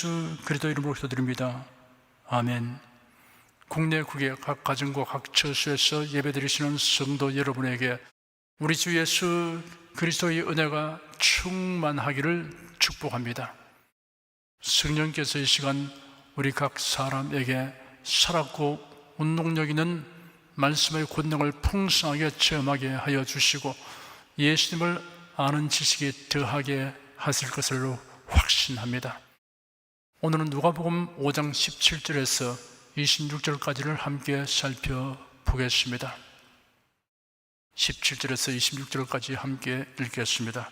예수 그리스도 이름으로 기도드립니다. 아멘. 국내 국외 각 가정과 각 처소에서 예배드리시는 성도 여러분에게 우리 주 예수 그리스도의 은혜가 충만하기를 축복합니다. 성령께서 이 시간 우리 각 사람에게 살았고 운동력 있는 말씀의 권능을 풍성하게 체험하게 하여 주시고 예수님을 아는 지식이 더하게 하실 것으로 확신합니다. 오늘은 누가복음 5장 17절에서 26절까지를 함께 살펴보겠습니다. 17절에서 26절까지 함께 읽겠습니다.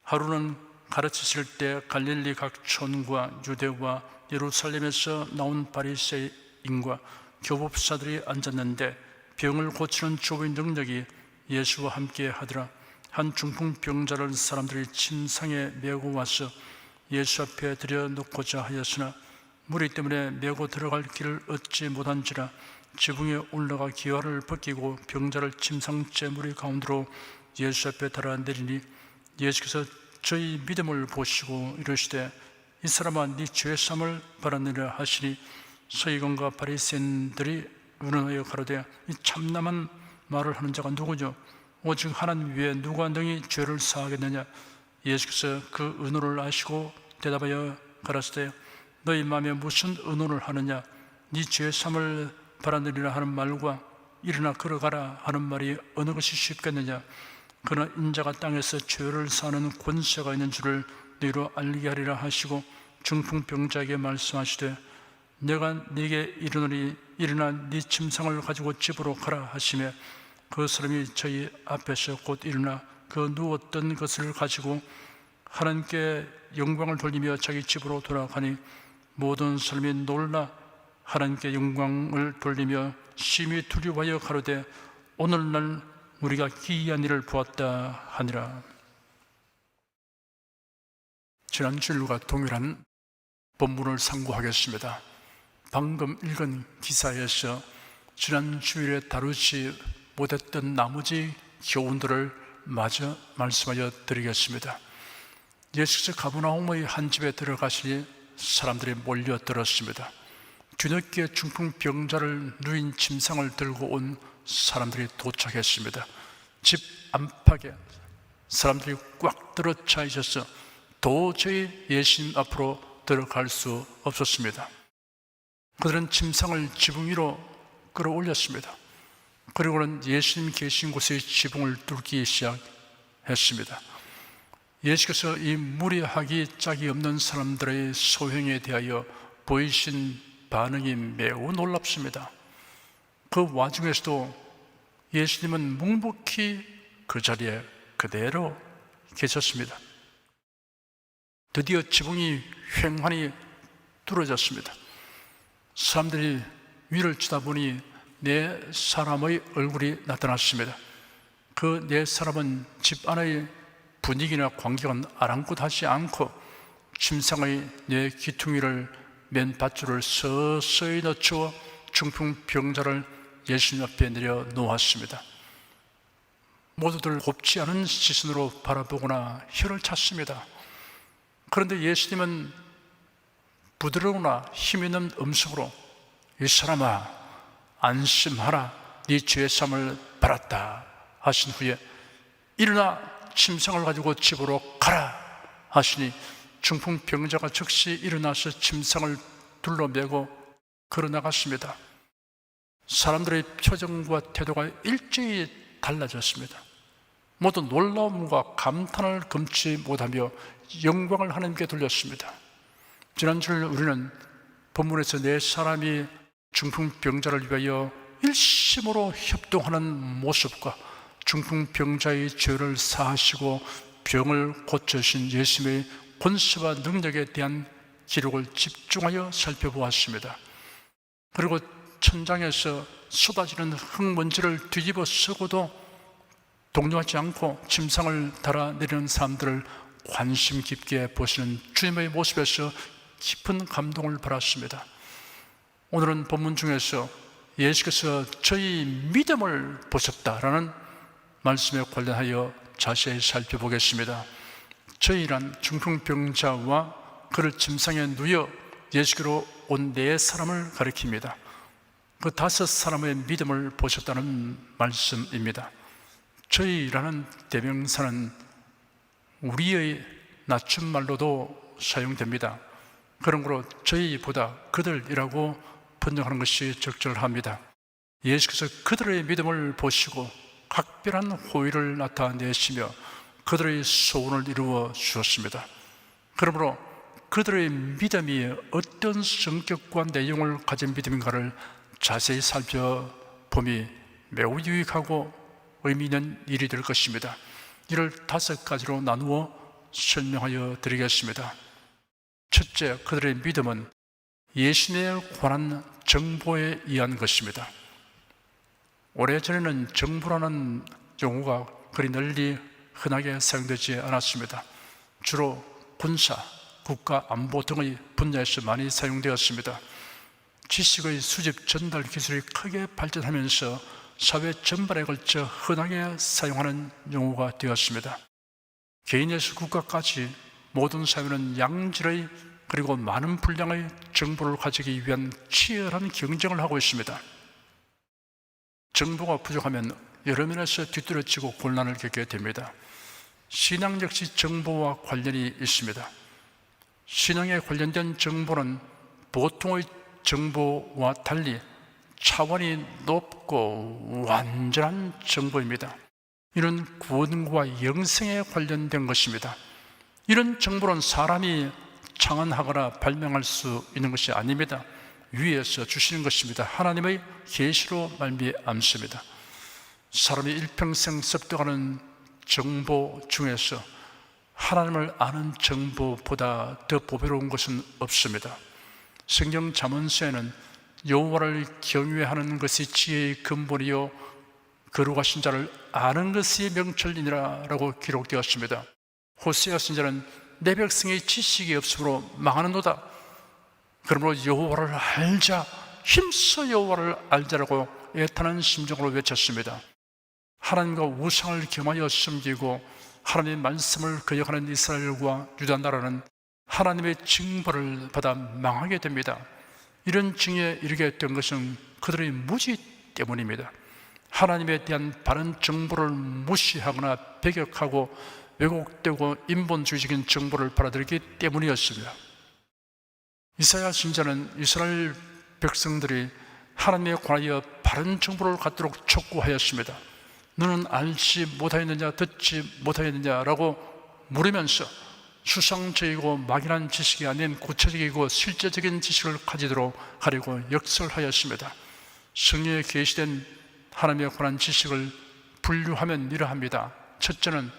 하루는 가르치실 때 갈릴리 각 촌과 유대와 예루살렘에서 나온 바리새인과 교법사들이 앉았는데 병을 고치는 조의 능력이 예수와 함께 하더라. 한 중풍병자를 사람들이 침상에 메고 와서 예수 앞에 들여놓고자 하였으나 무리 때문에 메고 들어갈 길을 얻지 못한지라 지붕에 올라가 기와를 벗기고 병자를 침상째 무리 가운데로 예수 앞에 달아내리니 예수께서 저희 믿음을 보시고 이르시되 이 사람아 네 죄사함을 받았느니라 하시니 서기관과 바리새인들이 의논하여 가로되 이 참남한 말을 하는 자가 누구뇨? 오직 하나님 외에 누가 능히 죄를 사하겠느냐? 예수께서 그 의논을 아시고 대답하여 가라사대 너희 마음에 무슨 의논을 하느냐? 네 죄사함을 받았느니라 하는 말과 일어나 걸어가라 하는 말이 어느 것이 쉽겠느냐? 그러나 인자가 땅에서 죄를 사하는 권세가 있는 줄을 너희로 알게 하리라 하시고 중풍병자에게 말씀하시되 내가 네게 이르노니 일어나 네 침상을 가지고 집으로 가라 하시매 그 사람이 저희 앞에서 곧 일어나 그 누웠던 것을 가지고 하나님께 영광을 돌리며 자기 집으로 돌아가니 모든 사람이 놀라 하나님께 영광을 돌리며 심히 두려워하여 가로되 오늘날 우리가 기이한 일을 보았다 하니라. 지난 주일과 동일한 본문을 상고하겠습니다. 방금 읽은 기사에서 지난 주일에 다루지 못했던 나머지 교훈들을 마저 말씀하여 드리겠습니다. 예수께서 가버나움의 한 집에 들어가시니 사람들이 몰려들었습니다. 뒤늦게 중풍병자를 누인 침상을 들고 온 사람들이 도착했습니다. 집 안팎에 사람들이 꽉 들어차 있어서 도저히 예수님 앞으로 들어갈 수 없었습니다. 그들은 침상을 지붕 위로 끌어올렸습니다. 그리고는 예수님 계신 곳의 지붕을 뚫기 시작했습니다. 예수께서 이 무리하기 짝이 없는 사람들의 소행에 대하여 보이신 반응이 매우 놀랍습니다. 그 와중에서도 예수님은 묵묵히 그 자리에 그대로 계셨습니다. 드디어 지붕이 횡하니 뚫어졌습니다. 사람들이 위를 쳐다보니 네 사람의 얼굴이 나타났습니다. 그 네 사람은 집 안의 분위기나 관계가 아랑곳하지 않고 침상의 네 기퉁이를 맨 밧줄을 서서히 늦추어 중풍병자를 예수님 앞에 내려 놓았습니다. 모두들 곱지 않은 시선으로 바라보거나 혀를 찼습니다. 그런데 예수님은 부드러우나 힘있는 음성으로 이 사람아 안심하라 네 죄사함을 받았다 하신 후에 일어나 침상을 가지고 집으로 가라 하시니 중풍병자가 즉시 일어나서 침상을 둘러매고 걸어나갔습니다. 사람들의 표정과 태도가 일제히 달라졌습니다. 모두 놀라움과 감탄을 금치 못하며 영광을 하나님께 돌렸습니다. 지난주에 우리는 본문에서 네 사람이 중풍병자를 위하여 일심으로 협동하는 모습과 중풍병자의 죄를 사하시고 병을 고쳐주신 예수님의 권세와 능력에 대한 기록을 집중하여 살펴보았습니다. 그리고 천장에서 쏟아지는 흙먼지를 뒤집어 쓰고도 동요하지 않고 침상을 달아내리는 사람들을 관심 깊게 보시는 주님의 모습에서 깊은 감동을 받았습니다. 오늘은 본문 중에서 예수께서 저희 믿음을 보셨다라는 말씀에 관련하여 자세히 살펴보겠습니다. 저희란 중풍병자와 그를 침상에 누여 예수께로 온 네 사람을 가리킵니다. 그 5사람의 믿음을 보셨다는 말씀입니다. 저희라는 대명사는 우리의 낮춤말로도 사용됩니다. 그러므로 저희보다 그들이라고 번역하는 것이 적절합니다. 예수께서 그들의 믿음을 보시고 각별한 호의를 나타내시며 그들의 소원을 이루어 주었습니다. 그러므로 그들의 믿음이 어떤 성격과 내용을 가진 믿음인가를 자세히 살펴봄이 매우 유익하고 의미 있는 일이 될 것입니다. 이를 5가지로 나누어 설명하여 드리겠습니다. 첫째, 그들의 믿음은 예수님에 관한 정보에 의한 것입니다. 오래전에는 정보라는 용어가 그리 널리 흔하게 사용되지 않았습니다. 주로 군사, 국가 안보 등의 분야에서 많이 사용되었습니다. 지식의 수집 전달 기술이 크게 발전하면서 사회 전반에 걸쳐 흔하게 사용하는 용어가 되었습니다. 개인에서 국가까지 모든 사회는 양질의 그리고 많은 분량의 정보를 가지기 위한 치열한 경쟁을 하고 있습니다. 정보가 부족하면 여러 면에서 뒤떨어지고 곤란을 겪게 됩니다. 신앙 역시 정보와 관련이 있습니다. 신앙에 관련된 정보는 보통의 정보와 달리 차원이 높고 완전한 정보입니다. 이는 구원과 영생에 관련된 것입니다. 이런 정보는 사람이 창안하거나 발명할 수 있는 것이 아닙니다. 위에서 주시는 것입니다. 하나님의 계시로 말미암습니다. 사람이 일평생 습득하는 정보 중에서 하나님을 아는 정보보다 더 보배로운 것은 없습니다. 성경 잠언서에는 여호와를 경외하는 것이 지혜의 근본이요 거룩하신 자를 아는 것이 명철이니라 라고 기록되었습니다. 호세아 선지자는 내 백성의 지식이 없으므로 망하는도다. 그러므로 여호와를 알자, 힘써 여호와를 알자라고 애타는 심정으로 외쳤습니다. 하나님과 우상을 겸하여 섬기고 하나님의 말씀을 거역하는 이스라엘과 유다 나라는 하나님의 징벌을 받아 망하게 됩니다. 이런 징에 이르게 된 것은 그들의 무지 때문입니다. 하나님에 대한 바른 정보를 무시하거나 배격하고 왜곡되고 인본주의적인 정보를 받아들이기 때문이었습니다. 이사야 선지자는 이스라엘 백성들이 하나님에 관하여 바른 정보를 갖도록 촉구하였습니다. 너는 알지 못하였느냐, 듣지 못하였느냐라고 물으면서 수상적이고 막연한 지식이 아닌 구체적이고 실제적인 지식을 가지도록 하려고 역설하였습니다. 성경에 계시된 하나님에 관한 지식을 분류하면 이러합니다. 첫째는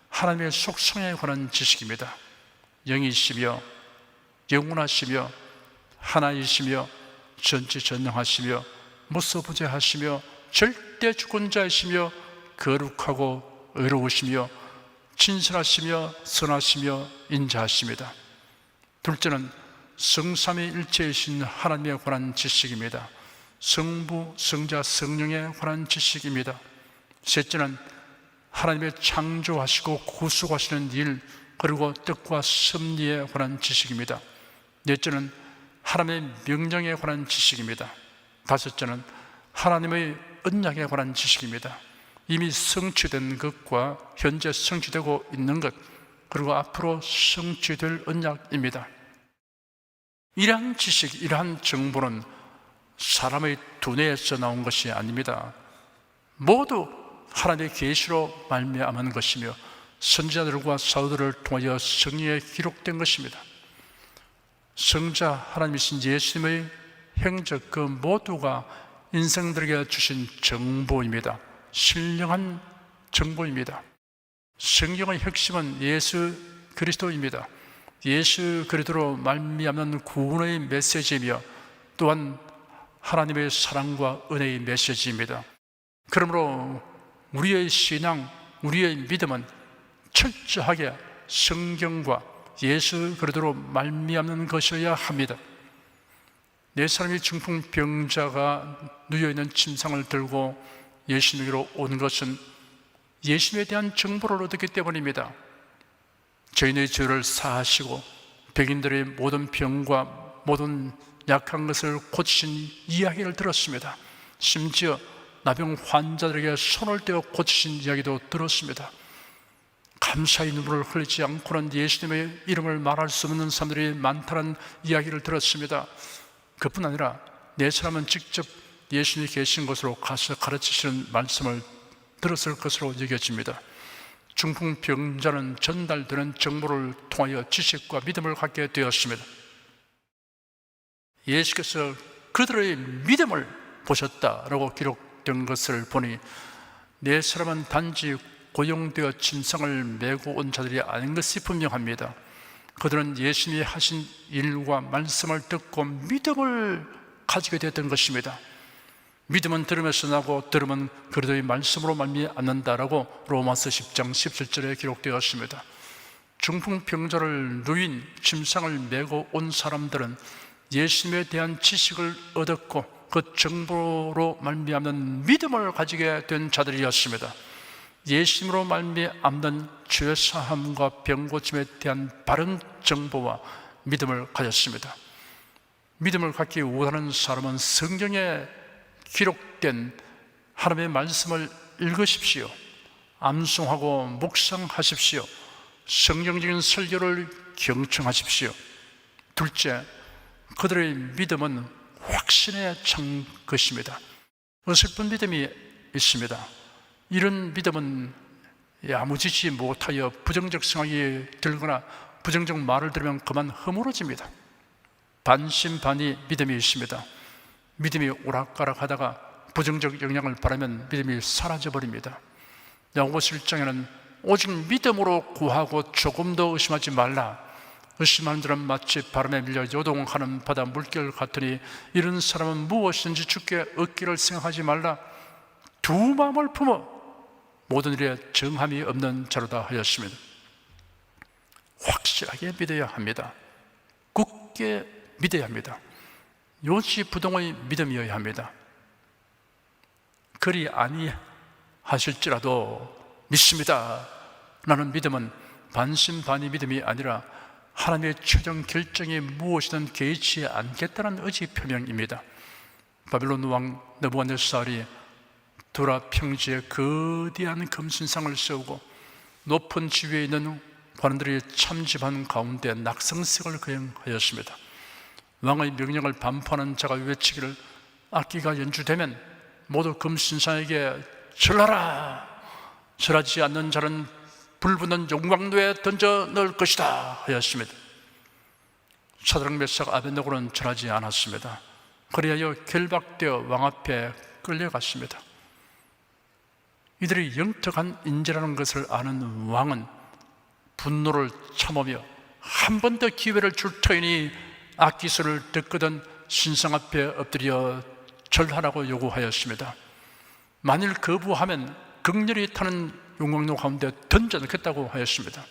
하나님의 속성에 관한 지식입니다. 영이시며 영원하시며 하나이시며 전지전능하시며 무소부재하시며 절대 주권자이시며 거룩하고 의로우시며 친절하시며 선하시며 인자하십니다. 둘째는 성삼위일체이신 하나님에 관한 지식입니다. 성부, 성자, 성령에 관한 지식입니다. 셋째는 하나님의 창조하시고 구속하시는 일 그리고 뜻과 섭리에 관한 지식입니다. 넷째는 하나님의 명령에 관한 지식입니다. 다섯째는 하나님의 언약에 관한 지식입니다. 이미 성취된 것과 현재 성취되고 있는 것 그리고 앞으로 성취될 언약입니다. 이러한 지식, 이러한 정보는 사람의 두뇌에서 나온 것이 아닙니다. 모두 하나님의 계시로 말미암은 것이며 선지자들과 사도들을 통하여 성경에 기록된 것입니다. 성자 하나님이신 예수님의 행적 그 모두가 인생들에게 주신 정보입니다. 신령한 정보입니다. 성경의 핵심은 예수 그리스도입니다. 예수 그리스도로 말미암는 구원의 메시지이며 또한 하나님의 사랑과 은혜의 메시지입니다. 그러므로 우리의 신앙, 우리의 믿음은 철저하게 성경과 예수 그리스도로 말미암는 것이어야 합니다. 네 사람이 중풍병자가 누워있는 침상을 들고 예수님께로 온 것은 예수님에 대한 정보를 얻었기 때문입니다. 저희의 죄를 사하시고 백인들의 모든 병과 모든 약한 것을 고치신 이야기를 들었습니다. 심지어 나병 환자들에게 손을 떼어 고치신 이야기도 들었습니다. 감사의 눈물을 흘리지 않고는 예수님의 이름을 말할 수 없는 사람들이 많다는 이야기를 들었습니다. 그뿐 아니라 네 사람은 직접 예수님이 계신 곳으로 가서 가르치시는 말씀을 들었을 것으로 여겨집니다. 중풍병자는 전달되는 정보를 통하여 지식과 믿음을 갖게 되었습니다. 예수께서 그들의 믿음을 보셨다라고 기록된 것을 보니 네 사람은 단지 고용되어 짐승을 메고 온 자들이 아닌 것이 분명합니다. 그들은 예수님이 하신 일과 말씀을 듣고 믿음을 가지게 되었던 것입니다. 믿음은 들음에서 나고 들음은 그리스도의 말씀으로 말미암는다라고 로마서 10장 17절에 기록되었습니다. 중풍병자를 누인 짐승을 메고 온 사람들은 예수님에 대한 지식을 얻었고 그 정보로 말미암는 믿음을 가지게 된 자들이었습니다. 예수님으로 말미암는 죄 사함과 병 고침에 대한 바른 정보와 믿음을 가졌습니다. 믿음을 갖기 원하는 사람은 성경에 기록된 하나님의 말씀을 읽으십시오. 암송하고 묵상하십시오. 성경적인 설교를 경청하십시오. 둘째, 그들의 믿음은 확신에 찬 것입니다. 어설픈 믿음이 있습니다. 이런 믿음은 야무지지 못하여 부정적 생각이 들거나 부정적 말을 들으면 그만 허물어집니다. 반신반의 믿음이 있습니다. 믿음이 오락가락하다가 부정적 영향을 바라면 믿음이 사라져버립니다. 야고보 1장에는 오직 믿음으로 구하고 조금 더 의심하지 말라. 의심하는 자는 마치 바람에 밀려 요동하는 바다 물결 같으니 이런 사람은 무엇이든지 주께 얻기를 생각하지 말라. 두 마음을 품어 모든 일에 정함이 없는 자로다 하였습니다. 확실하게 믿어야 합니다. 굳게 믿어야 합니다. 요지부동의 믿음이어야 합니다. 그리 아니하실지라도 믿습니다 라는 믿음은 반신반의 믿음이 아니라 하나님의 최종 결정이 무엇이든 개의치 않겠다는 의지 표명입니다. 바빌론 왕 느부갓네살이 두라 평지에 거대한 금신상을 세우고 높은 지위에 있는 관원들이 참집한 가운데 낙성식을 거행하였습니다. 왕의 명령을 반포하는 자가 외치기를 악기가 연주되면 모두 금신상에게 절하라! 절하지 않는 자는 불붙는 용광로에 던져 넣을 것이다 하였습니다. 사드락 메삭 아벤노고는 절하지 않았습니다. 그리하여 결박되어 왕 앞에 끌려갔습니다. 이들이 영특한 인재라는 것을 아는 왕은 분노를 참으며 한 번 더 기회를 줄 터이니 악기소를 듣거든 신상 앞에 엎드려 절하라고 요구하였습니다. 만일 거부하면 극렬히 타는 용광로 가운데 던져 넣겠다고 하였습니다.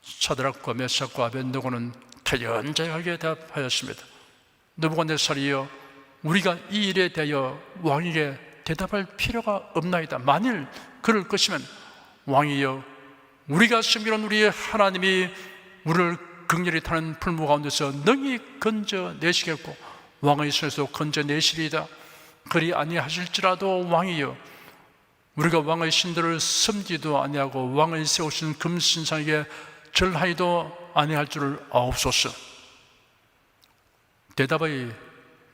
사드락과 메삭과 아벤노고는 태연자하게 대답하였습니다. 느부갓네살이여, 우리가 이 일에 대하여 왕에게 대답할 필요가 없나이다. 만일 그럴 것이면 왕이여, 우리가 섬기는 우리의 하나님이 우리를 극렬히 타는 풀무 가운데서 능히 건져내시겠고 왕의 손에서 건져내시리이다. 그리 아니하실지라도 왕이여, 우리가 왕의 신들을 섬기도 아니하고 왕의 세우신 금신상에게 절하이도 아니할 줄을 아옵소서. 대답의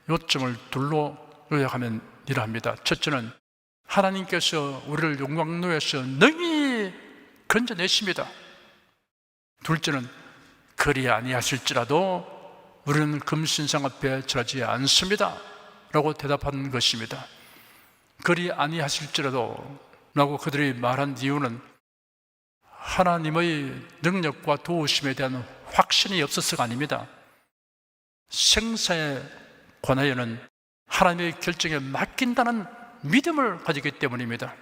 요점을 둘로 요약하면 이러합니다. 첫째는 하나님께서 우리를 용광로에서 능히 건져내십니다. 둘째는 그리 아니하실지라도 우리는 금신상 앞에 절하지 않습니다 라고 대답한 것입니다. 그리 아니하실지라도 라고 그들이 말한 이유는 하나님의 능력과 도우심에 대한 확신이 없어서가 아닙니다. 생사에 관하여는 하나님의 결정에 맡긴다는 믿음을 가지기 때문입니다.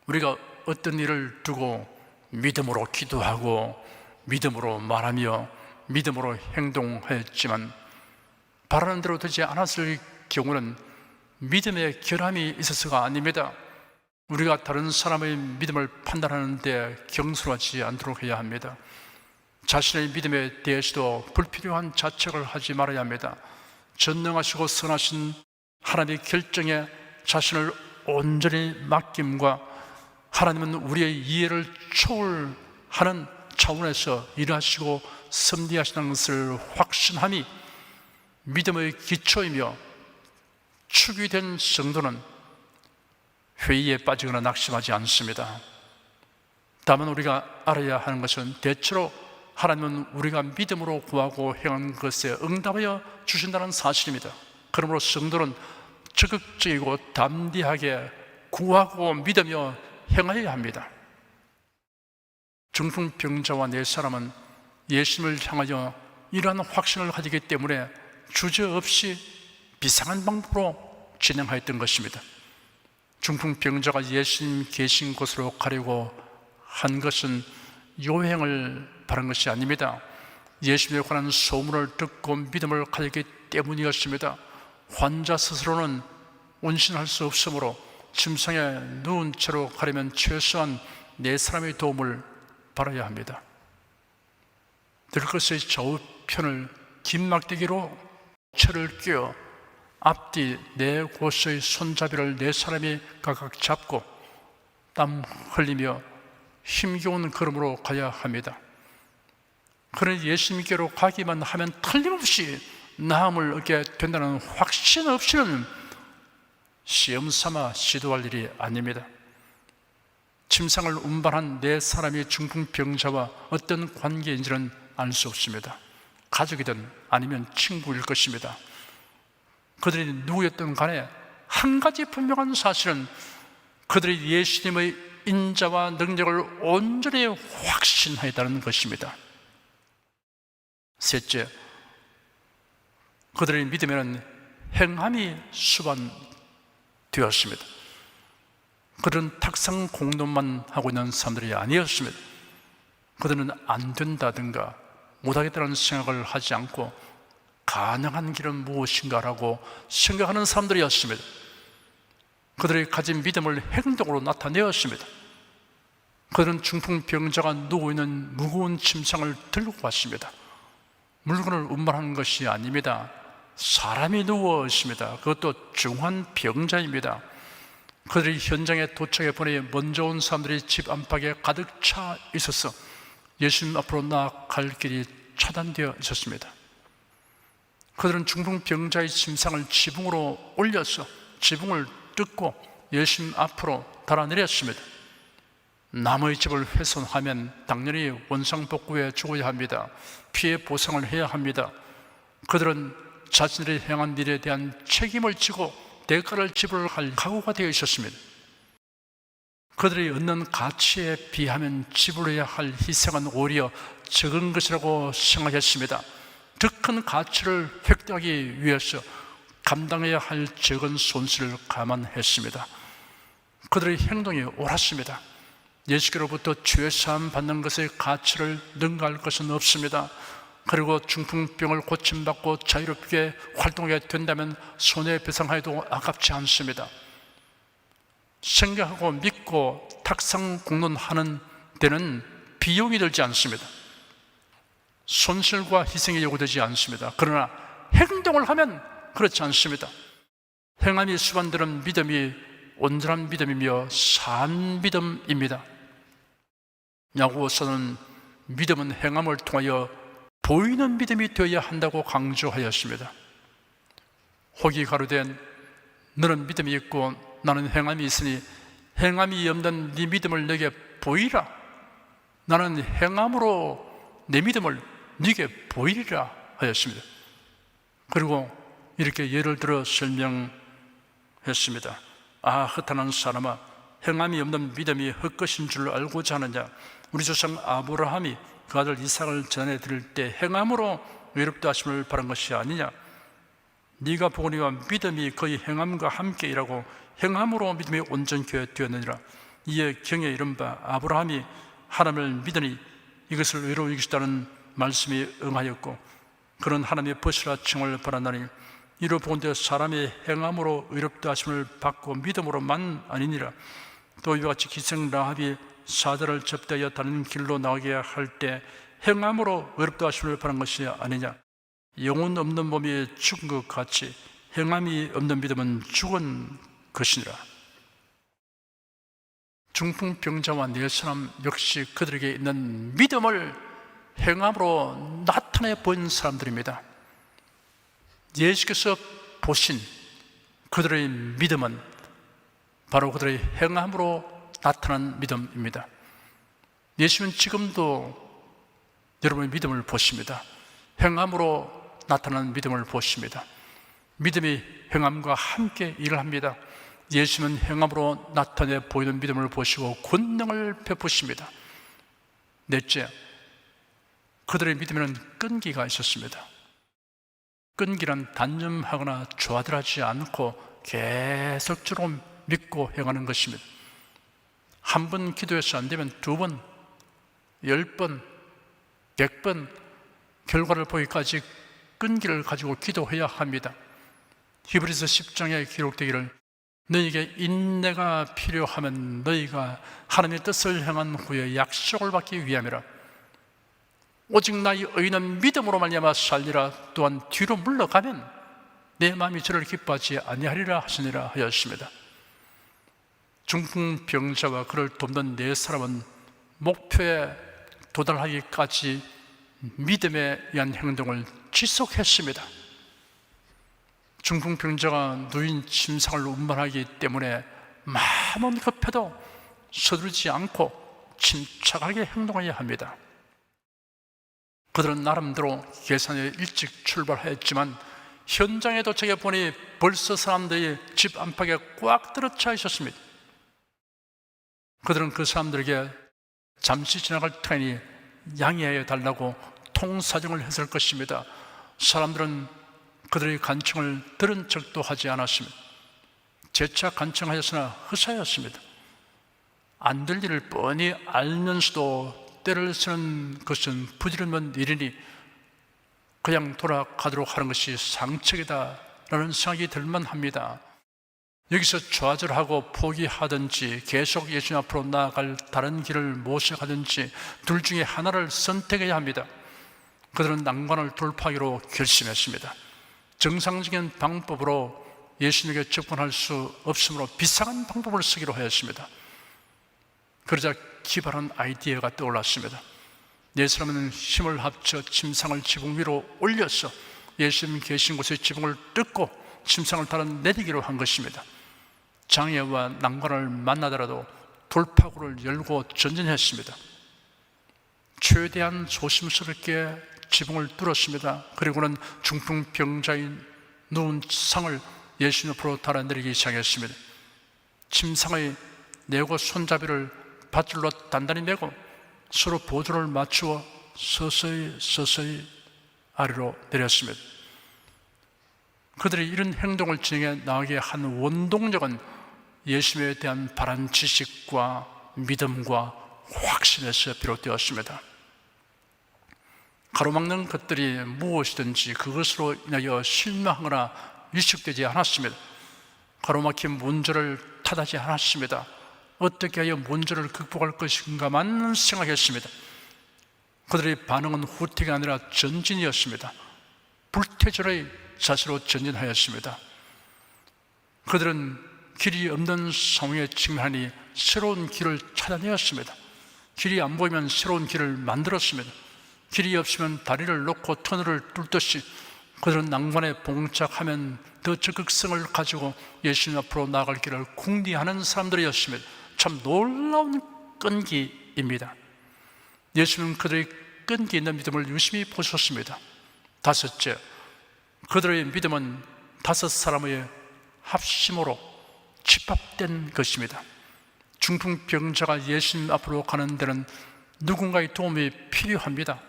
우리가 어떤 일을 두고 믿음으로 기도하고 믿음으로 말하며 믿음으로 행동하였지만 바라는 대로 되지 않았을 경우는 믿음의 결함이 있어서가 아닙니다. 우리가 다른 사람의 믿음을 판단하는 데 경솔하지 않도록 해야 합니다. 자신의 믿음에 대해서도 불필요한 자책을 하지 말아야 합니다. 전능하시고 선하신 하나님의 결정에 자신을 온전히 맡김과 하나님은 우리의 이해를 초월하는 차원에서 일하시고 섭리하시는 것을 확신함이 믿음의 기초이며 축이 된 성도는 회의에 빠지거나 낙심하지 않습니다. 다만 우리가 알아야 하는 것은 대체로 하나님은 우리가 믿음으로 구하고 행한 것에 응답하여 주신다는 사실입니다. 그러므로 성도는 적극적이고 담대하게 구하고 믿으며 행하여야 합니다. 중풍병자와 네 사람은 예수님을 향하여 이러한 확신을 가지기 때문에 주저없이 비상한 방법으로 진행하였던 것입니다. 중풍병자가 예수님 계신 곳으로 가려고 한 것은 요행을 바란 것이 아닙니다. 예수님에 관한 소문을 듣고 믿음을 가졌기 때문이었습니다. 환자 스스로는 운신할 수 없으므로 침상에 누운 채로 가려면 최소한 네 사람의 도움을 받아야 합니다. 들것의 좌우편을 긴 막대기로 채를 끼워 앞뒤 네 곳의 손잡이를 네 사람이 각각 잡고 땀 흘리며 힘겨운 걸음으로 가야 합니다. 그러나 예수님께로 가기만 하면 틀림없이 나음을 얻게 된다는 확신 없이는 시험 삼아 시도할 일이 아닙니다. 침상을 운반한 네 사람이 중풍병자와 어떤 관계인지는 알 수 없습니다. 가족이든 아니면 친구일 것입니다. 그들이 누구였든 간에 한 가지 분명한 사실은 그들이 예수님의 인자와 능력을 온전히 확신하였다는 것입니다. 셋째, 그들의 믿음에는 행함이 수반되었습니다. 그들은 탁상 공론만 하고 있는 사람들이 아니었습니다. 그들은 안 된다든가 못하겠다는 생각을 하지 않고 가능한 길은 무엇인가라고 생각하는 사람들이었습니다. 그들이 가진 믿음을 행동으로 나타내었습니다. 그들은 중풍병자가 누워있는 무거운 침상을 들고 왔습니다. 물건을 운반하는 것이 아닙니다. 사람이 누워 있습니다. 그것도 중환 병자입니다. 그들이 현장에 도착해 보니 먼저 온 사람들이 집 안팎에 가득 차 있어서 예수님 앞으로 나아갈 길이 차단되어 있었습니다. 그들은 중풍병자의 침상을 지붕으로 올려서 지붕을 뜯고 예수님 앞으로 달아내렸습니다. 남의 집을 훼손하면 당연히 원상복구해 주어야 합니다. 피해 보상을 해야 합니다. 그들은 자신들이 행한 일에 대한 책임을 지고 대가를 지불할 각오가 되어 있었습니다. 그들이 얻는 가치에 비하면 지불해야 할 희생은 오히려 적은 것이라고 생각했습니다. 더 큰 가치를 획득하기 위해서 감당해야 할 적은 손실을 감안했습니다. 그들의 행동이 옳았습니다. 예수께로부터 죄사함 받는 것의 가치를 능가할 것은 없습니다. 그리고 중풍병을 고침받고 자유롭게 활동하게 된다면 손해배상하여도 아깝지 않습니다. 생각하고 믿고 탁상 공론하는 데는 비용이 들지 않습니다. 손실과 희생이 요구되지 않습니다. 그러나 행동을 하면 그렇지 않습니다. 행함이 수반되는 믿음이 온전한 믿음이며 산 믿음입니다. 야고보서는 믿음은 행함을 통하여 보이는 믿음이 되어야 한다고 강조하였습니다. 혹이 가로되 너는 믿음이 있고 나는 행함이 있으니 행함이 없는 네 믿음을 내게 보이라. 나는 행함으로 내 믿음을 네게 보이리라 하였습니다. 그리고 이렇게 예를 들어 설명했습니다. 아, 허탄한 사람아, 행함이 없는 믿음이 헛것인 줄 알고자 하느냐. 우리 조상 아브라함이 그 아들 이삭을 전해드릴 때 행함으로 의롭다 하심을 바란 것이 아니냐. 네가 보거니와 믿음이 거의 행함과 함께 일하고 행함으로 믿음이 온전케 되었느니라. 이에 경에 이른바 아브라함이 하나님을 믿으니 이것을 의로워 여기시다는 말씀이 응하였고 그런 하나님의 벗으라 칭을 바라나니 이로 본데 사람의 행함으로 의롭다 하심을 받고 믿음으로만 아니니라. 또 이와 같이 기생 라합이 사자를 접대하여 다른 길로 나가게 할 때 행함으로 의롭다 하심을 바라는 것이 아니냐. 영혼 없는 몸이 죽은 것 같이 행함이 없는 믿음은 죽은 것이니라. 중풍병자와 네 사람 역시 그들에게 있는 믿음을 행함으로 나타내 보인 사람들입니다. 예수께서 보신 그들의 믿음은 바로 그들의 행함으로 나타난 믿음입니다. 예수는 지금도 여러분의 믿음을 보십니다. 행함으로 나타난 믿음을 보십니다. 믿음이 행함과 함께 일을 합니다. 예수는 행함으로 나타내 보이는 믿음을 보시고 권능을 베푸십니다. 넷째, 그들의 믿음에는 끈기가 있었습니다. 끈기란 단념하거나 좌절하지 않고 계속적으로 믿고 행하는 것입니다. 한 번 기도해서 안 되면 2번, 10번, 100번 결과를 보기까지 끈기를 가지고 기도해야 합니다. 히브리서 10장에 기록되기를 너희에게 인내가 필요하면 너희가 하나님의 뜻을 행한 후에 약속을 받기 위함이라. 오직 나의 의인은 믿음으로 말미암아 살리라. 또한 뒤로 물러가면 내 마음이 저를 기뻐하지 아니하리라 하시니라 하였습니다. 중풍병자와 그를 돕는 네 사람은 목표에 도달하기까지 믿음에 의한 행동을 지속했습니다. 중풍병자가 누인 침상을 운반하기 때문에 마음은 급해도 서두르지 않고 침착하게 행동해야 합니다. 그들은 나름대로 계산에 일찍 출발했지만 현장에 도착해 보니 벌써 사람들이 집 안팎에 꽉 들어차 있었습니다. 그들은 그 사람들에게 잠시 지나갈 테니 양해해 달라고 통사정을 했을 것입니다. 사람들은 그들의 간청을 들은 척도 하지 않았습니다. 재차 간청하였으나 허사였습니다. 안 될 일을 뻔히 알면서도 때를 쓰는 것은 부질없는 일이니 그냥 돌아가도록 하는 것이 상책이다라는 생각이 들만합니다. 여기서 좌절하고 포기하든지 계속 예수님 앞으로 나아갈 다른 길을 모색하든지 둘 중에 하나를 선택해야 합니다. 그들은 난관을 돌파하기로 결심했습니다. 정상적인 방법으로 예수님에게 접근할 수 없으므로 비상한 방법을 쓰기로 하였습니다. 그러자 기발한 아이디어가 떠올랐습니다. 네 사람은 힘을 합쳐 침상을 지붕 위로 올려서 예수님 계신 곳의 지붕을 뜯고 침상을 따라 내리기로 한 것입니다. 장애와 난관을 만나더라도 돌파구를 열고 전진했습니다. 최대한 조심스럽게 지붕을 뚫었습니다. 그리고는 중풍병자인 누운 상을 예수님 앞으로 달아내리기 시작했습니다. 침상의 내고 손잡이를 밧줄로 단단히 매고 서로 보조를 맞추어 서서히 아래로 내렸습니다. 그들이 이런 행동을 진행해 나가게 한 원동력은 예수님에 대한 바른 지식과 믿음과 확신에서 비롯되었습니다. 가로막는 것들이 무엇이든지 그것으로 인하여 실망하거나 위축되지 않았습니다. 가로막힌 문제를 탓하지 않았습니다. 어떻게 하여 문제를 극복할 것인가만 생각했습니다. 그들의 반응은 후퇴가 아니라 전진이었습니다. 불태절의 자세로 전진하였습니다. 그들은 길이 없는 상황에 직면하니 새로운 길을 찾아내었습니다. 길이 안 보이면 새로운 길을 만들었습니다. 길이 없으면 다리를 놓고 터널을 뚫듯이 그들은 난관에 봉착하면 더 적극성을 가지고 예수님 앞으로 나아갈 길을 궁리하는 사람들이었습니다. 참 놀라운 끈기입니다. 예수님은 그들의 끈기 있는 믿음을 유심히 보셨습니다. 다섯째, 그들의 믿음은 5 사람의 합심으로 집합된 것입니다. 중풍병자가 예수님 앞으로 가는 데는 누군가의 도움이 필요합니다.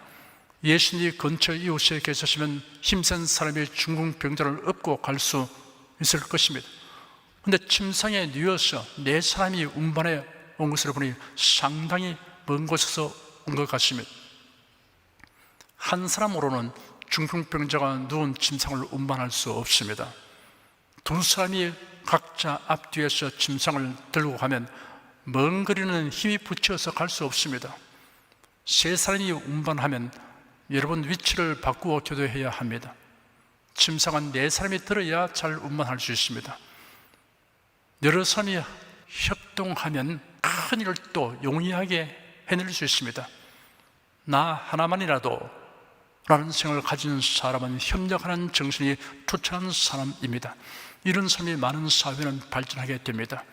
예수님이 근처 이웃에 계셨으면 힘센 사람이 중풍병자를 업고 갈 수 있을 것입니다. 그런데 침상에 누워서 4 사람이 운반해 온 것을 보니 상당히 먼 곳에서 온 것 같습니다. 한 사람으로는 중풍병자가 누운 침상을 운반할 수 없습니다. 2 사람이 각자 앞뒤에서 침상을 들고 가면 먼 거리는 힘이 붙여서 갈 수 없습니다. 세 사람이 운반하면 여러분 위치를 바꾸어 교도해야 합니다. 침상은 네 사람이 들어야 잘 운반할 수 있습니다. 여러 사람이 협동하면 큰 일을 또 용이하게 해낼 수 있습니다. 나 하나만이라도 라는 생각을 가진 사람은 협력하는 정신이 투철한 사람입니다. 이런 사람이 많은 사회는 발전하게 됩니다.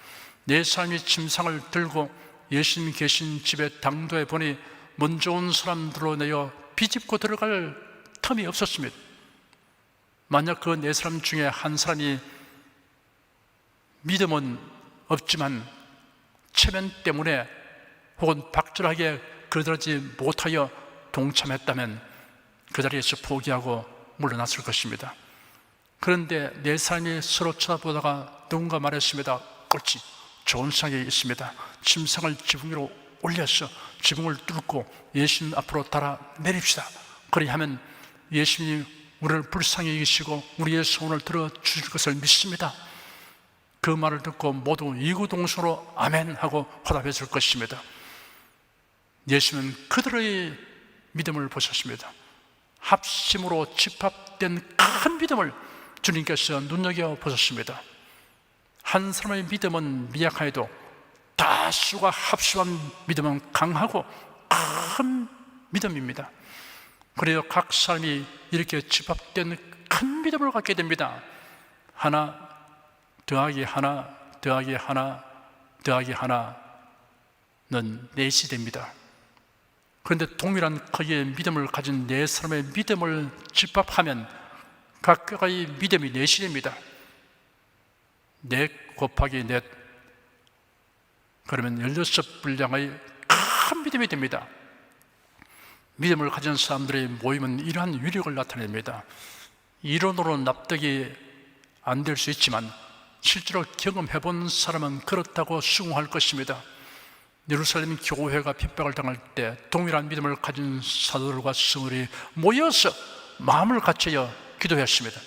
네 사람이 침상을 들고 예수님 계신 집에 당도해 보니 먼저 온 사람들로 내어 비집고 들어갈 틈이 없었습니다. 만약 그 네 사람 중에 한 사람이 믿음은 없지만 체면 때문에 혹은 박절하게 그러지 못하여 동참했다면 그 자리에서 포기하고 물러났을 것입니다. 그런데 네 사람이 서로 쳐다보다가 누군가 말했습니다. 옳지, 좋은 생각이 있습니다. 침상을 지붕 위로 올려서 지붕을 뚫고 예수님 앞으로 달아 내립시다. 그리하면 예수님이 우리를 불쌍히 여기시고 우리의 소원을 들어주실 것을 믿습니다. 그 말을 듣고 모두 이구동성으로 아멘 하고 화답했을 것입니다. 예수님은 그들의 믿음을 보셨습니다. 합심으로 집합된 큰 믿음을 주님께서 눈여겨보셨습니다. 한 사람의 믿음은 미약하여도 다수가 합심한 믿음은 강하고 큰 믿음입니다. 그래요, 각 사람이 이렇게 집합된 큰 믿음을 갖게 됩니다. 하나 더하기 하나 더하기 하나 더하기 하나는 넷이 됩니다. 그런데 동일한 크기의 믿음을 가진 네 사람의 믿음을 집합하면 각각의 믿음이 넷이 됩니다. 넷 곱하기 넷, 그러면 16분량의 큰 믿음이 됩니다. 믿음을 가진 사람들의 모임은 이러한 위력을 나타냅니다. 이론으로 납득이 안 될 수 있지만 실제로 경험해 본 사람은 그렇다고 수긍할 것입니다. 예루살렘 교회가 핍박을 당할 때 동일한 믿음을 가진 사도들과 성도들이 모여서 마음을 갖춰 기도했습니다.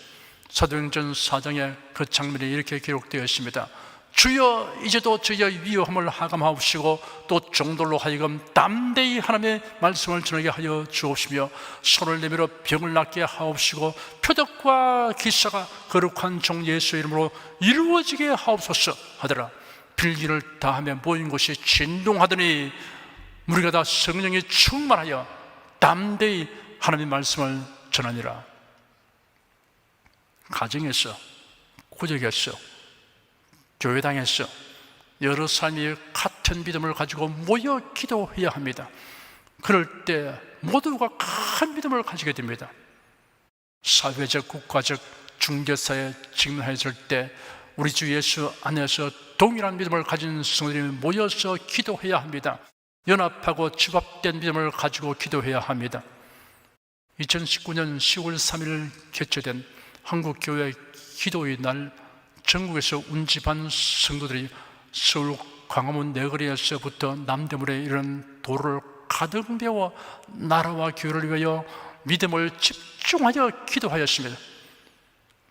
사도행전 4장에 그 장면이 이렇게 기록되어 있습니다. 주여, 이제도 저희의 위험을 하감하옵시고 또 종들로 하여금 담대히 하나님의 말씀을 전하게 하여 주옵시며 손을 내밀어 병을 낫게 하옵시고 표적과 기사가 거룩한 종 예수의 이름으로 이루어지게 하옵소서 하더라. 필기를 다하며 모인 곳이 진동하더니 우리가 다 성령이 충만하여 담대히 하나님의 말씀을 전하니라. 가정에서, 구역에서, 교회당에서 여러 사람이 같은 믿음을 가지고 모여 기도해야 합니다. 그럴 때 모두가 큰 믿음을 가지게 됩니다. 사회적, 국가적, 중개사에 직면했을 때 우리 주 예수 안에서 동일한 믿음을 가진 성도들이 모여서 기도해야 합니다. 연합하고 집합된 믿음을 가지고 기도해야 합니다. 2019년 10월 3일 개최된 한국교회 기도의 날, 전국에서 운집한 성도들이 서울 광화문 내거리에서부터 남대문에 이런 도로를 가득 메워 나라와 교회를 위하여 믿음을 집중하여 기도하였습니다.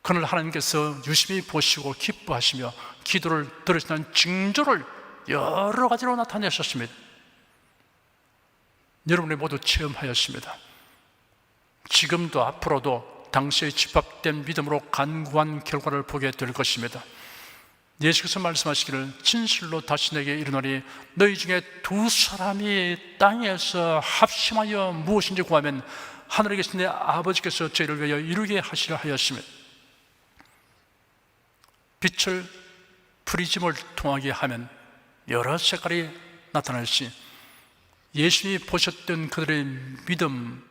그날 하나님께서 유심히 보시고 기뻐하시며 기도를 들으시는 징조를 여러 가지로 나타내셨습니다. 여러분이 모두 체험하였습니다. 지금도 앞으로도 당시에 집합된 믿음으로 간구한 결과를 보게 될 것입니다. 예수께서 말씀하시기를 진실로 다시 내게 이르노니 너희 중에 두 사람이 땅에서 합심하여 무엇인지 구하면 하늘에 계신 내 아버지께서 저희를 위하여 이루게 하시려 하였습니다. 빛을 프리즘을 통하게 하면 여러 색깔이 나타날시 예수님이 보셨던 그들의 믿음,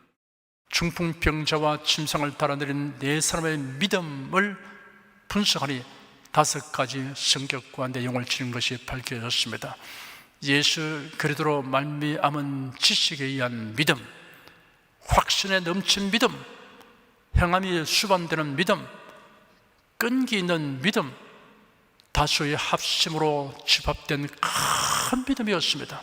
중풍병자와 침상을 달아내린 네 사람의 믿음을 분석하니 5가지 성격과 내용을 지닌 것이 밝혀졌습니다. 예수 그리스도로 말미암은 지식에 의한 믿음, 확신에 넘친 믿음, 행함이 수반되는 믿음, 끈기 있는 믿음, 다수의 합심으로 집합된 큰 믿음이었습니다.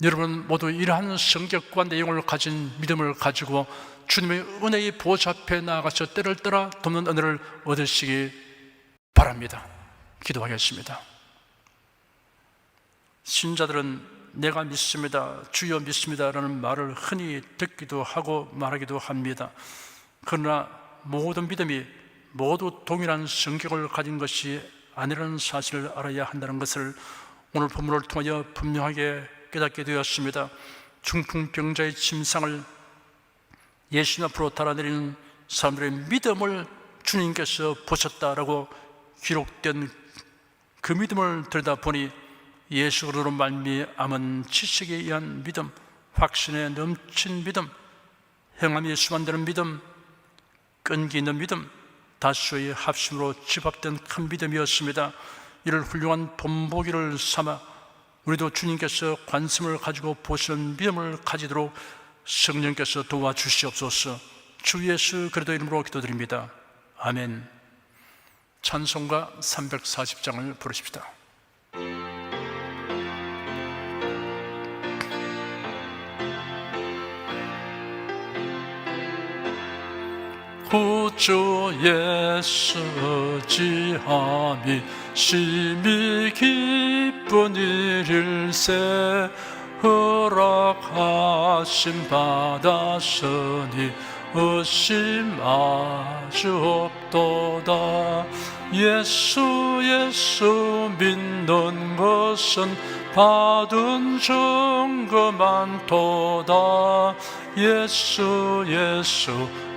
여러분 모두 이러한 성격과 내용을 가진 믿음을 가지고 주님의 은혜의 보좌 앞에 나아가서 때를 따라 돕는 은혜를 얻으시기 바랍니다. 기도하겠습니다. 신자들은 내가 믿습니다, 주여 믿습니다 라는 말을 흔히 듣기도 하고 말하기도 합니다. 그러나 모든 믿음이 모두 동일한 성격을 가진 것이 아니라는 사실을 알아야 한다는 것을 오늘 본문을 통하여 분명하게 깨닫게 되었습니다. 중풍병자의 침상을 예수님 앞으로 달아내리는 사람들의 믿음을 주님께서 보셨다라고 기록된 그 믿음을 들여다보니 예수 그리스도로 말미암은 지식에 의한 믿음, 확신에 넘친 믿음, 행함이 수반되는 믿음, 끈기 있는 믿음, 다수의 합심으로 집합된 큰 믿음이었습니다. 이를 훌륭한 본보기를 삼아 우리도 주님께서 관심을 가지고 보시는 믿음을 가지도록 성령께서 도와주시옵소서. 주 예수 그리스도 이름으로 기도드립니다. 아멘. 찬송가 340장을 부르십시다. 구주 예수 지함이 심히 기쁜 일일세 허락하심 받았으니 의심하주 없도다. 예수 믿는 것은 받은 증거 많도다. 예수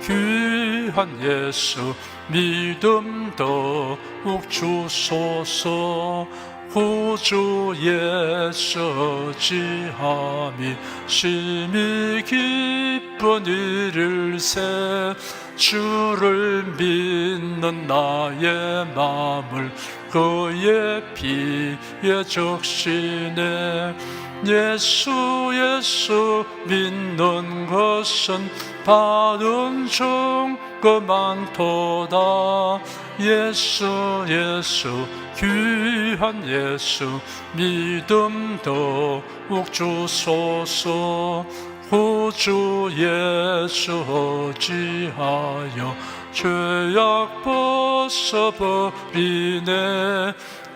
귀한 예수 믿음 더욱 주소서. 구주 예수 지함이 심히 기쁜 일일세 주를 믿는 나의 마음을 그의 피에 적시네. 예수 믿는 것은 받은 증거 많도다. 예수 귀한 예수 믿음 더욱 주소서. 구주 예수 지하여 죄악 벗어버리네.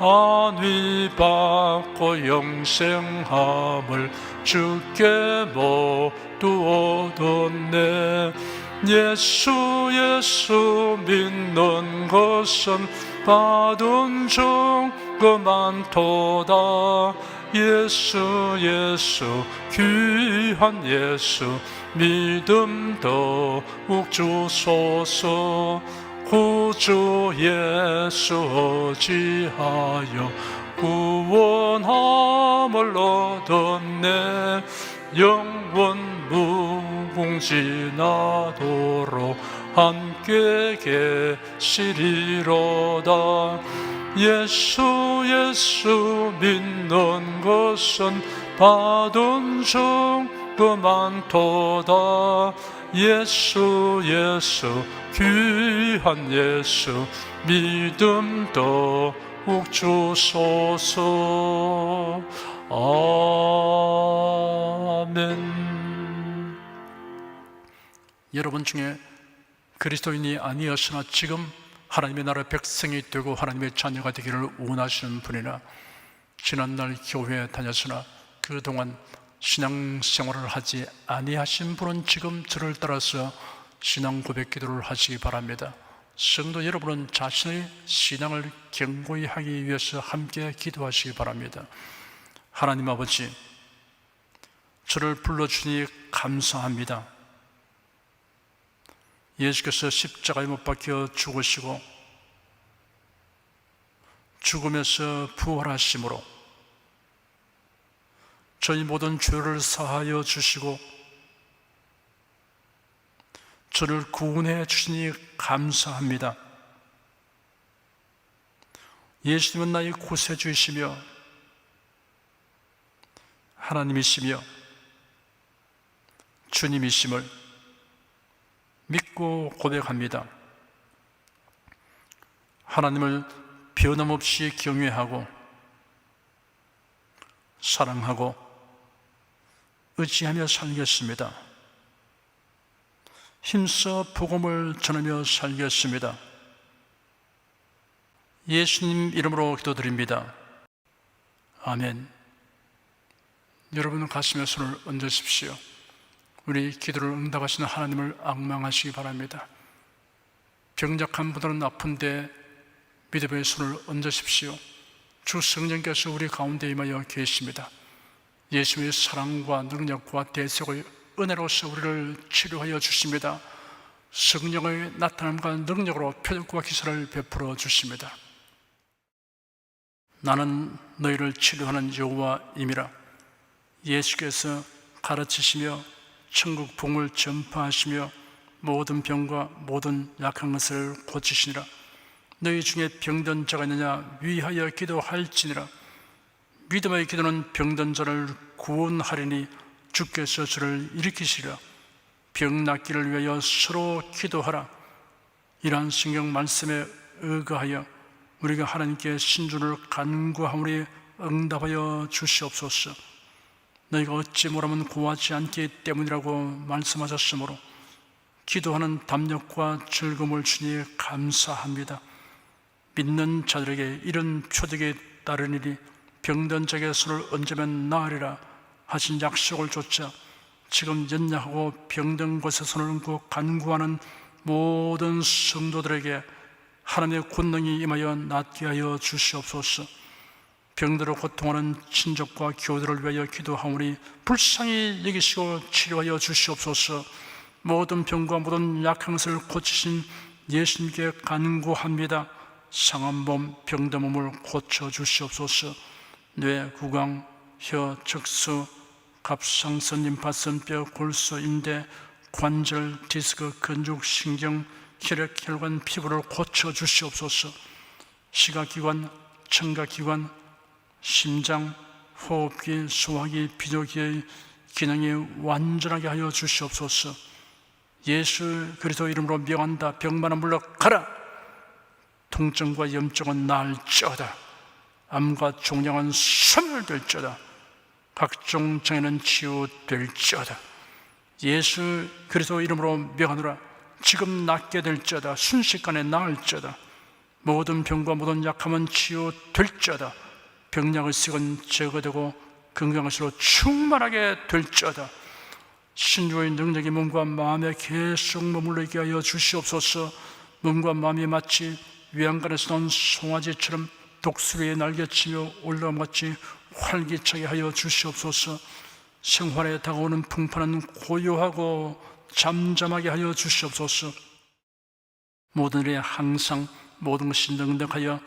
안위 받고 영생함을 주께 모두 얻었네. 예수 믿는 것은 받은 증거 많도다. 예수 귀한 예수 믿음 더욱 주소서. 구주 예수 지하여 구원함을 얻었네. 영원 무궁지나도록 함께 계시리로다. 예수 믿는 것은 받은 증거 많도다. 예수 귀한 예수 믿음 더욱 주소서. 아멘. 여러분 중에 그리스도인이 아니었으나 지금 하나님의 나라 백성이 되고 하나님의 자녀가 되기를 원하시는 분이나 지난날 교회에 다녔으나 그동안 신앙생활을 하지 아니하신 분은 지금 저를 따라서 신앙 고백 기도를 하시기 바랍니다. 성도 여러분은 자신의 신앙을 견고히 하기 위해서 함께 기도하시기 바랍니다. 하나님 아버지, 저를 불러주니 감사합니다. 예수께서 십자가에 못 박혀 죽으시고 죽으면서 부활하심으로 저희 모든 죄를 사하여 주시고 저를 구원해 주시니 감사합니다. 예수님은 나의 구세주이시며 하나님이시며 주님이심을 믿고 고백합니다. 하나님을 변함없이 경외하고 사랑하고 의지하며 살겠습니다. 힘써 복음을 전하며 살겠습니다. 예수님 이름으로 기도드립니다. 아멘. 여러분은 가슴에 손을 얹으십시오. 우리 기도를 응답하시는 하나님을 앙망하시기 바랍니다. 병약한 분들은 아픈데 믿음의 손을 얹으십시오. 주 성령께서 우리 가운데 임하여 계십니다. 예수의 사랑과 능력과 대속의 은혜로서 우리를 치료하여 주십니다. 성령의 나타남과 능력으로 표적과 기사를 베풀어 주십니다. 나는 너희를 치료하는 여호와임이라. 예수께서 가르치시며 천국 복음을 전파하시며 모든 병과 모든 약한 것을 고치시니라. 너희 중에 병든 자가 있느냐 위하여 기도할지니라. 믿음의 기도는 병든 자를 구원하리니 주께서 저를 일으키시리라. 병 낫기를 위하여 서로 기도하라. 이러한 성경 말씀에 의거하여 우리가 하나님께 신중을 간구하오니 응답하여 주시옵소서. 너희가 어찌 뭐라면 고하지 않기 때문이라고 말씀하셨으므로 기도하는 담력과 즐거움을 주니 감사합니다. 믿는 자들에게 이런 표적이 따르니리. 병든 자에게 손을 얹으면 나으리라 하신 약속을 좇아 지금 연약하고 병든 곳에 손을 얹고 간구하는 모든 성도들에게 하나님의 권능이 임하여 낫게 하여 주시옵소서. 병들어 고통하는 친족과 교우들을 위하여 기도하오니 불쌍히 여기시고 치료하여 주시옵소서. 모든 병과 모든 약한 것을 고치신 예수님께 간구합니다. 상한 몸, 병든 몸을 고쳐 주시옵소서. 뇌, 구강, 혀, 척수, 갑상선, 림파선뼈, 골수, 인대, 관절, 디스크, 근육, 신경, 혈액, 혈관, 피부를 고쳐 주시옵소서. 시각기관, 청각기관, 심장, 호흡기, 소화기, 비뇨기의 기능이 완전하게 하여 주시옵소서. 예수 그리스도 이름으로 명한다. 병만은 물러가라. 통증과 염증은 나을지어다. 암과 종양은 소멸될지어다. 각종 장애는 치유될지어다. 예수 그리스도 이름으로 명하노라. 지금 낫게 될지어다. 순식간에 나을지어다. 모든 병과 모든 약함은 치유될지어다. 병약의 색은 제거되고 건강하시로 충만하게 될지어다. 신주의 능력이 몸과 마음에 계속 머물러 있게 하여 주시옵소서. 몸과 마음이 마치 외양간에서 나온 송아지처럼 독수리에 날개치며 올라감같이 활기차게 하여 주시옵소서. 생활에 다가오는 풍파는 고요하고 잠잠하게 하여 주시옵소서. 모든 일에 항상 모든 것이 능력하여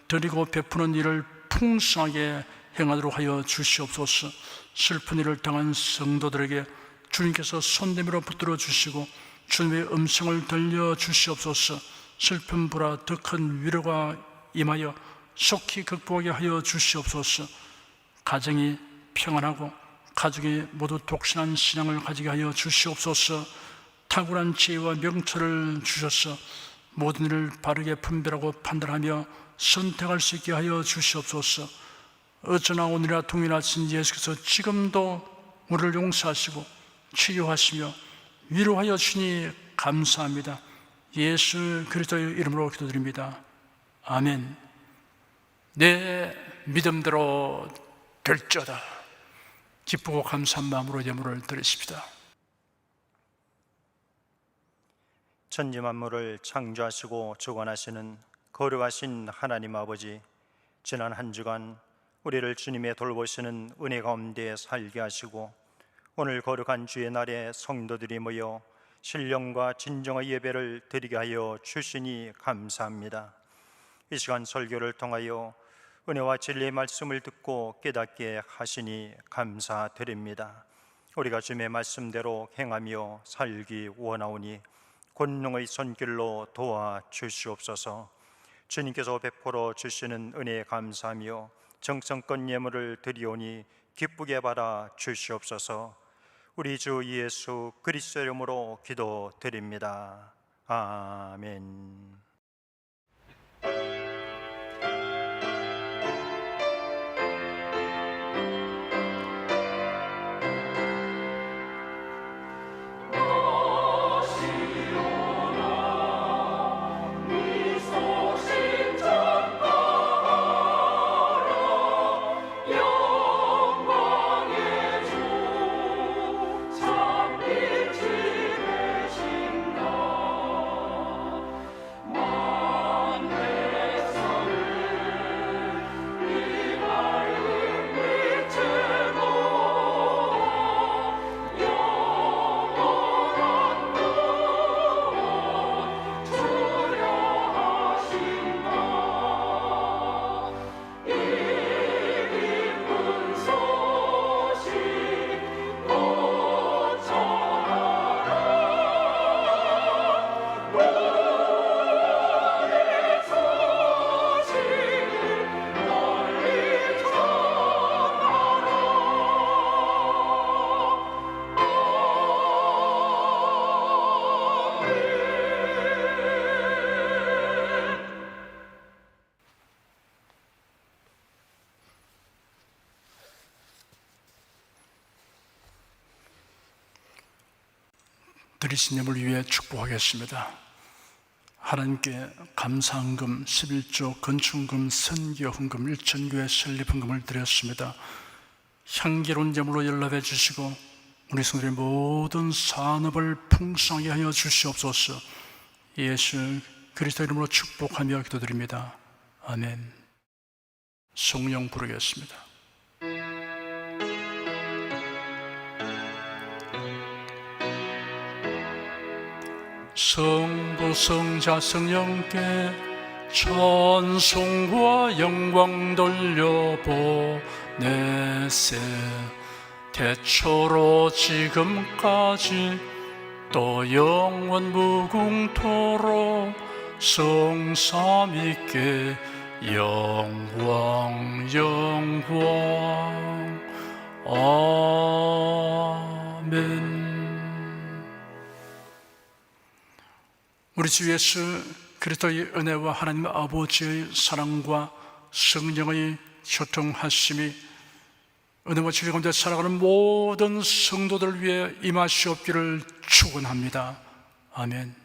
드리고 베푸는 일을 풍성하게 행하도록 하여 주시옵소서. 슬픈 일을 당한 성도들에게 주님께서 손내밀어 붙들어 주시고 주님의 음성을 들려 주시옵소서. 슬픔보다 더 큰 위로가 임하여 속히 극복하게 하여 주시옵소서. 가정이 평안하고 가족이 모두 독신한 신앙을 가지게 하여 주시옵소서. 탁월한 지혜와 명철을 주셔서 모든 일을 바르게 분별하고 판단하며 선택할 수 있게 하여 주시옵소서. 어쩌나 오늘이나 동일하신 예수께서 지금도 우리를 용서하시고 치유하시며 위로하여 주니 감사합니다. 예수 그리스도의 이름으로 기도드립니다. 아멘. 내 믿음대로 될지어다. 기쁘고 감사한 마음으로 예물을 드리십시다. 천지 만물을 창조하시고 주관하시는 거룩하신 하나님 아버지, 지난 한 주간 우리를 주님의 돌보시는 은혜 가운데 살게 하시고 오늘 거룩한 주의 날에 성도들이 모여 신령과 진정의 예배를 드리게 하여 주시니 감사합니다. 이 시간 설교를 통하여 은혜와 진리의 말씀을 듣고 깨닫게 하시니 감사드립니다. 우리가 주님의 말씀대로 행하며 살기 원하오니 권능의 손길로 도와주시옵소서. 주님께서 베풀어 주시는 은혜에 감사하며 정성껏 예물을 드리오니 기쁘게 받아 주시옵소서. 우리 주 예수 그리스도 이름으로 기도드립니다. 아멘. 영광의 드리신 예물 위해 축복하겠습니다. 하나님께 감사헌금, 11조, 건축금, 선교헌금, 일천교회 설립헌금을 드렸습니다. 향기로운 예물로 연락해 주시고 우리 성도의 모든 산업을 풍성하게 하여 주시옵소서. 예수 그리스도 이름으로 축복하며 기도드립니다. 아멘. 성령 부르겠습니다. 성부 성자 성령께 찬송과 영광 돌려보내세. 태초로 지금까지 또 영원 무궁토록 성삼위께 영광 영광. 아멘. 우리 주 예수 그리스도의 은혜와 하나님 아버지의 사랑과 성령의 교통하심이 은혜와 진리 가운데 살아가는 모든 성도들 위해 임하시옵기를 축원합니다. 아멘.